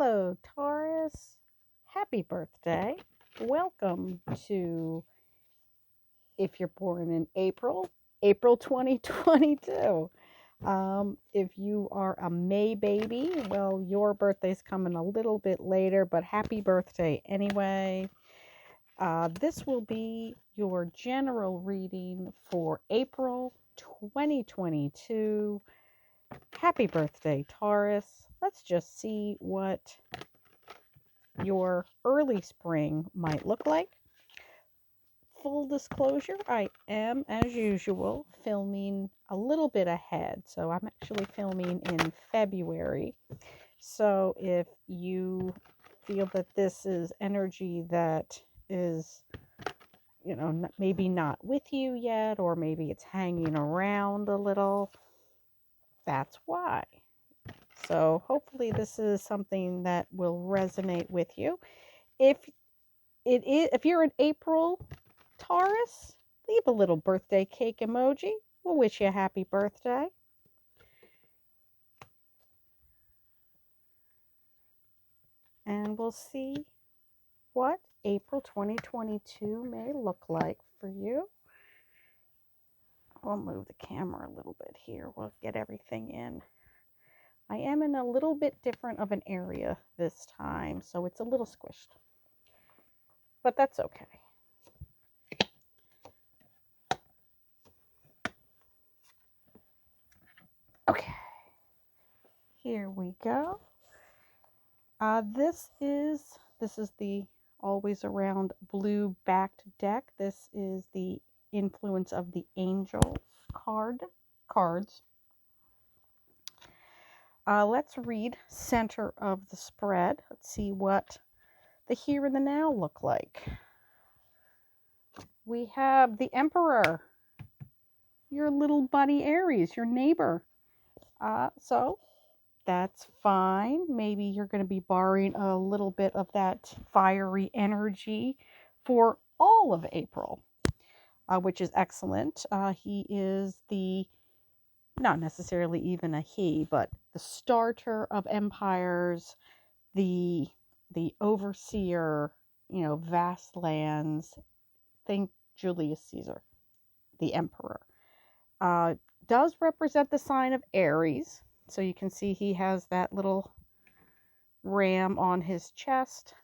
Hello, Taurus. Happy birthday. Welcome to, if you're born in April 2022. If you are a May baby, well, your birthday's coming a little bit later, but happy birthday anyway. This will be your general reading for April 2022. Happy birthday, Taurus. Let's just see what your early spring might look like. Full disclosure, I am, as usual, filming a little bit ahead. So I'm actually filming in February. So if you feel that this is energy that is, maybe not with you yet, or maybe it's hanging around a little, that's why. So hopefully this is something that will resonate with you. If you're an April Taurus, leave a little birthday cake emoji. We'll wish you a happy birthday. And we'll see what April 2022 may look like for you. We'll move the camera a little bit here. We'll get everything in. I am in a little bit different of an area this time, so it's a little squished. But that's okay. Okay. Here we go. This is the always around blue backed deck. This is the influence of the angel cards. Let's read center of the spread. Let's see what the here and the now look like. We have the Emperor, your little buddy Aries, your neighbor. So that's fine. Maybe you're going to be borrowing a little bit of that fiery energy for all of April, which is excellent. He is not necessarily even a he, but the starter of empires, the overseer, vast lands. Think Julius Caesar, the emperor. Does represent the sign of Aries. So you can see he has that little ram on his chest.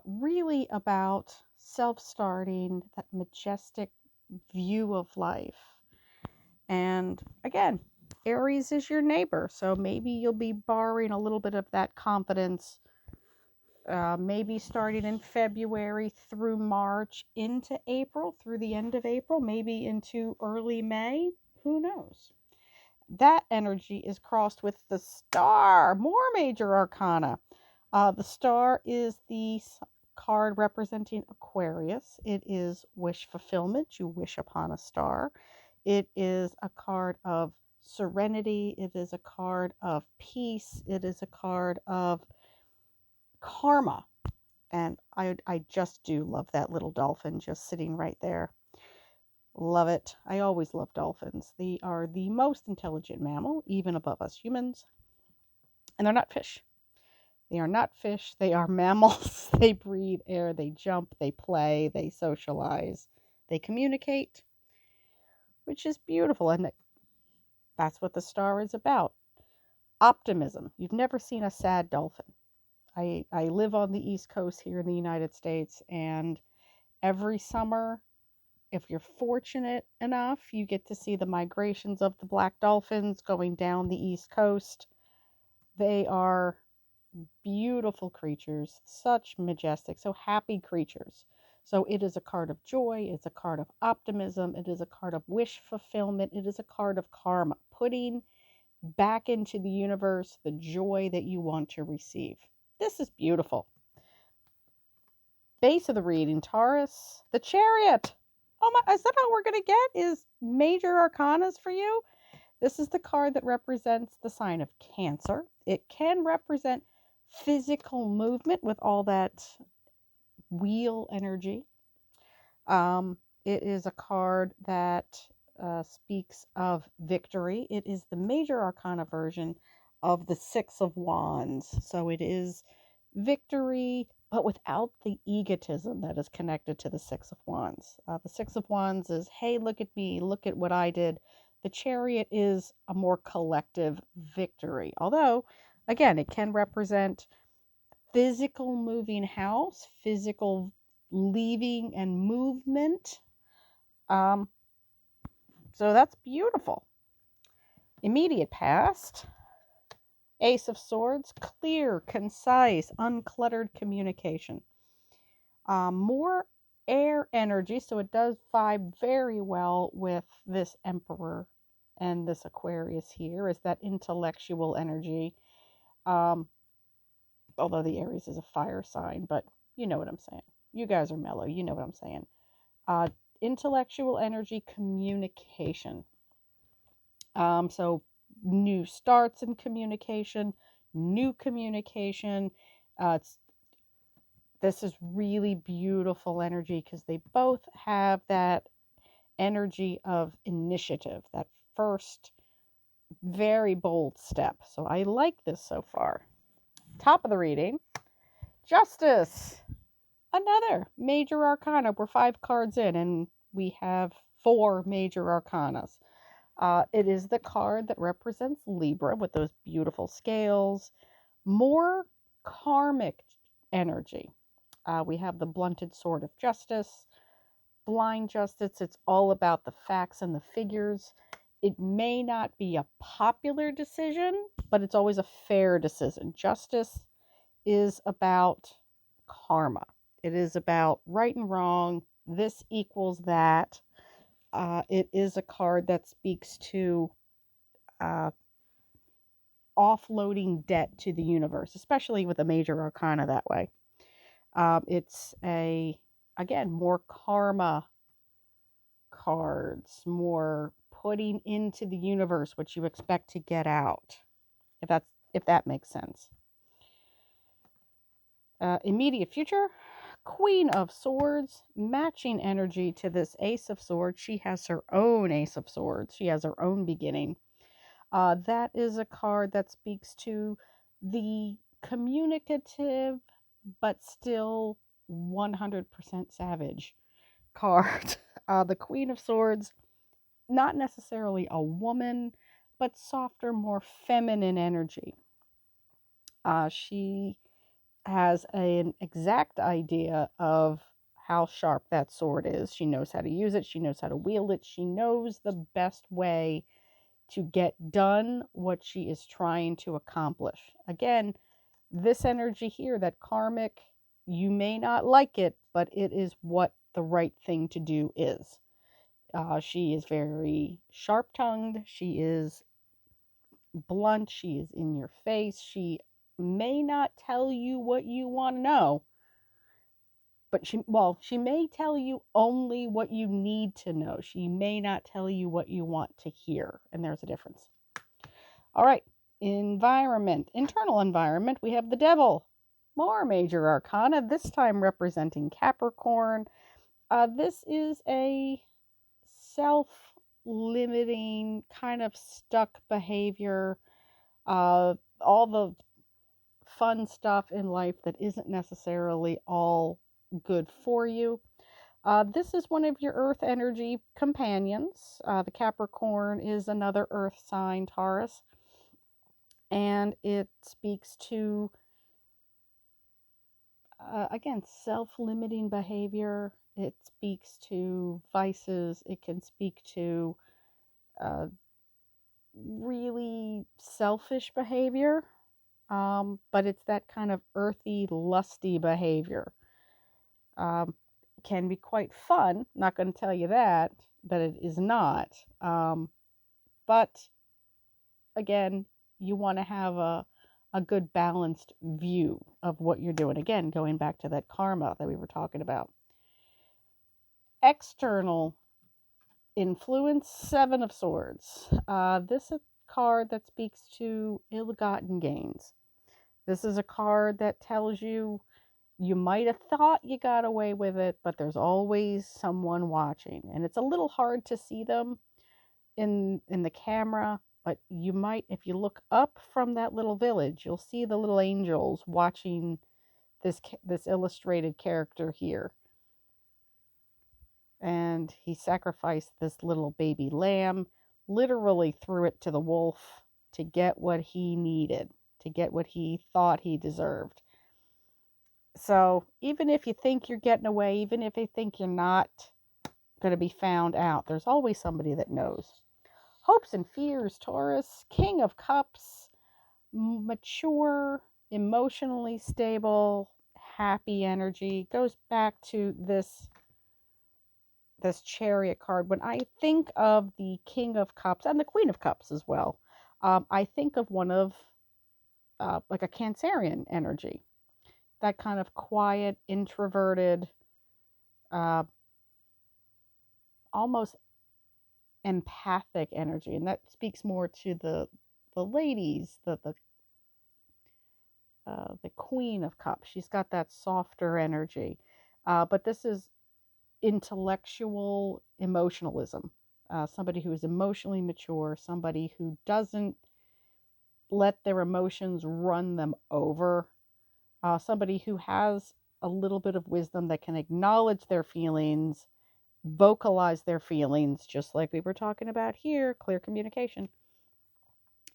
Really about self-starting, that majestic view of life. And again, Aries is your neighbor, so maybe you'll be borrowing a little bit of that confidence, maybe starting in February through March into April, through the end of April, maybe into early May. Who knows? That energy is crossed with the star, more major arcana. The star is the card representing Aquarius. It is wish fulfillment. You wish upon a star. It is a card of serenity. It is a card of peace. It is a card of karma. And I just do love that little dolphin just sitting right there. Love it. I always love dolphins. They are the most intelligent mammal, even above us humans. And they're not fish. They are not fish. They are mammals. They breathe air. They jump. They play. They socialize. They communicate, which is beautiful. And that's what the star is about. Optimism. You've never seen a sad dolphin. I live on the East Coast here in the United States, and every summer, if you're fortunate enough, you get to see the migrations of the black dolphins going down the East Coast. They are beautiful creatures, such majestic, so happy creatures. So it is a card of joy, it's a card of optimism, it is a card of wish fulfillment, it is a card of karma, putting back into the universe the joy that you want to receive. This is beautiful. Base of the reading, Taurus, the Chariot. Oh my, is that all we're going to get is major arcanas for you? This is the card that represents the sign of Cancer. It can represent physical movement with all that wheel energy. It is a card that speaks of victory. It is the major arcana version of the Six of Wands. So it is victory, but without the egotism that is connected to the Six of Wands. The Six of Wands is, hey, look at me, look at what I did. The Chariot is a more collective victory. Although, again, it can represent physical moving house, physical leaving and movement. Um, so that's beautiful. Immediate past. Ace of Swords, clear, concise, uncluttered communication. More air energy, so it does vibe very well with this Emperor and this Aquarius here, is that intellectual energy. Um, Although the Aries is a fire sign, but you know what I'm saying. You guys are mellow, you know what I'm saying. Uh, Intellectual energy, communication. So new starts in communication, new communication. It's This is really beautiful energy because they both have that energy of initiative, that first very bold step. So I like this so far. Top of the reading, Justice. Another major arcana. We're 5 cards in and we have 4 major arcanas. It is the card that represents Libra with those beautiful scales. More karmic energy. We have the blunted sword of justice, blind justice. It's all about the facts and the figures. It may not be a popular decision, but it's always a fair decision. Justice is about karma. It is about right and wrong. This equals that. It is a card that speaks to uh, offloading debt to the universe, especially with a major arcana that way. It's again, more karma cards, more putting into the universe what you expect to get out, if that makes sense. Immediate future, Queen of Swords, matching energy to this Ace of Swords. She has her own Ace of Swords. She has her own beginning. That is a card that speaks to the communicative but still 100% savage card. The Queen of Swords, not necessarily a woman, but softer, more feminine energy. She has an exact idea of how sharp that sword is. She knows how to use it. She knows how to wield it. She knows the best way to get done what she is trying to accomplish. Again, this energy here, that karmic, you may not like it, but it is what the right thing to do is. She is very sharp tongued. She is blunt. She is in your face. She may not tell you what you want to know, but she may tell you only what you need to know. She may not tell you what you want to hear, and there's a difference. All right, internal environment, we have the Devil. More major arcana, this time representing Capricorn. This is a self-limiting, kind of stuck behavior. All the fun stuff in life that isn't necessarily all good for you. This is one of your earth energy companions. The Capricorn is another earth sign, Taurus. And it speaks to, again, self-limiting behavior. It speaks to vices. It can speak to uh, really selfish behavior. But it's that kind of earthy, lusty behavior. Can be quite fun. Not going to tell you that it is not. But again, you want to have a good balanced view of what you're doing. Again, going back to that karma that we were talking about. External influence, Seven of Swords. This is a card that speaks to ill-gotten gains. This is a card that tells you you might have thought you got away with it, but there's always someone watching. And it's a little hard to see them in the camera, but you might, if you look up from that little village, you'll see the little angels watching this illustrated character here. And he sacrificed this little baby lamb, literally threw it to the wolf to get what he needed, to get what he thought he deserved. So even if you think you're getting away, even if you think you're not going to be found out, there's always somebody that knows. Hopes and fears, Taurus, King of Cups, mature, emotionally stable, happy energy. Goes back to this Chariot card. When I think of the King of Cups and the Queen of Cups as well, I think of one of like a Cancerian energy, that kind of quiet, introverted, uh, almost empathic energy, and that speaks more to the ladies, the Queen of Cups. She's got that softer energy, but this is intellectual emotionalism. Somebody who is emotionally mature, somebody who doesn't let their emotions run them over, somebody who has a little bit of wisdom that can acknowledge their feelings, vocalize their feelings, just like we were talking about here, clear communication.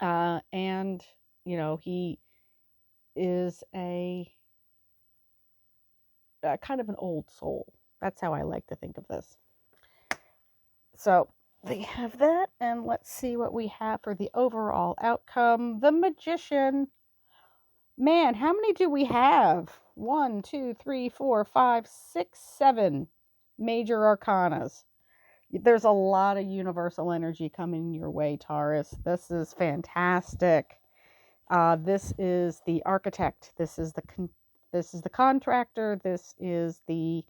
And, he is a kind of an old soul. That's how I like to think of this. So they have that, and let's see what we have for the overall outcome. The Magician. Man, how many do we have? 1, 2, 3, 4, 5, 6, 7 major arcanas. There's a lot of universal energy coming your way, Taurus. This is fantastic. This is the architect. This is the contractor. This is the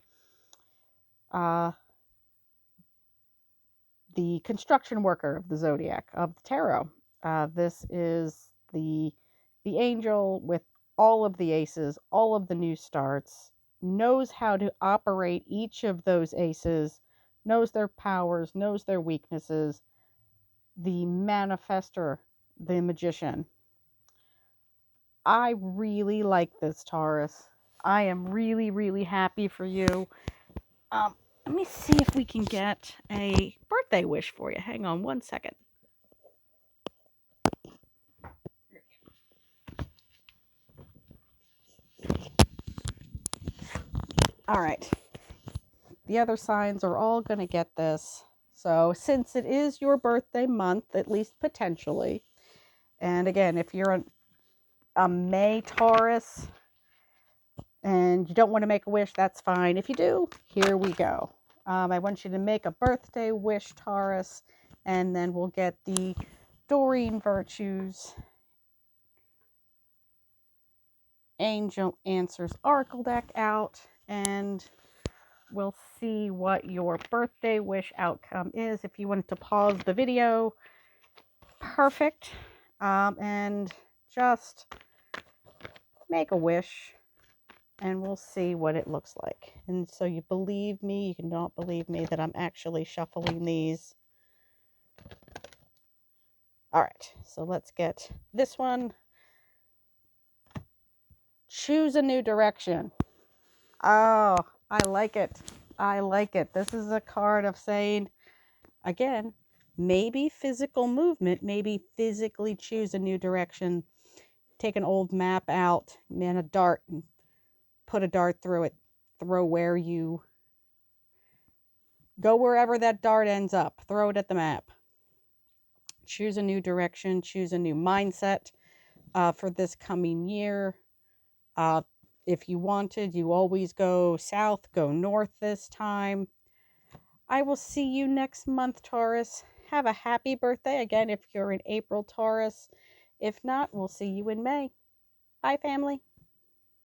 construction worker of the zodiac of the tarot. This is the angel with all of the aces, all of the new starts, knows how to operate each of those aces, knows their powers, knows their weaknesses. The manifester, the magician. I really like this, Taurus. I am really, really happy for you. Let me see if we can get a birthday wish for you. Hang on one second. All right. The other signs are all going to get this. So, since it is your birthday month, at least potentially, and again, if you're a May Taurus and you don't want to make a wish, that's fine. If you do, here we go. I want you to make a birthday wish, Taurus, and then we'll get the Doreen Virtues Angel Answers Oracle deck out, and we'll see what your birthday wish outcome is. If you wanted to pause the video, perfect, and just make a wish, and we'll see what it looks like. And so you believe me, you cannot believe me that I'm actually shuffling these. All right, so let's get this one. Choose a new direction. Oh, I like it. I like it. This is a card of saying, again, maybe physical movement, maybe physically choose a new direction. Take an old map out, and a dart, and put a dart through it. Throw where you go, wherever that dart ends up. Throw it at the map. Choose a new direction. Choose a new mindset for this coming year. If you wanted, you always go south, go north this time. I will see you next month, Taurus. Have a happy birthday. Again, if you're in April, Taurus. If not, we'll see you in May. Bye, family.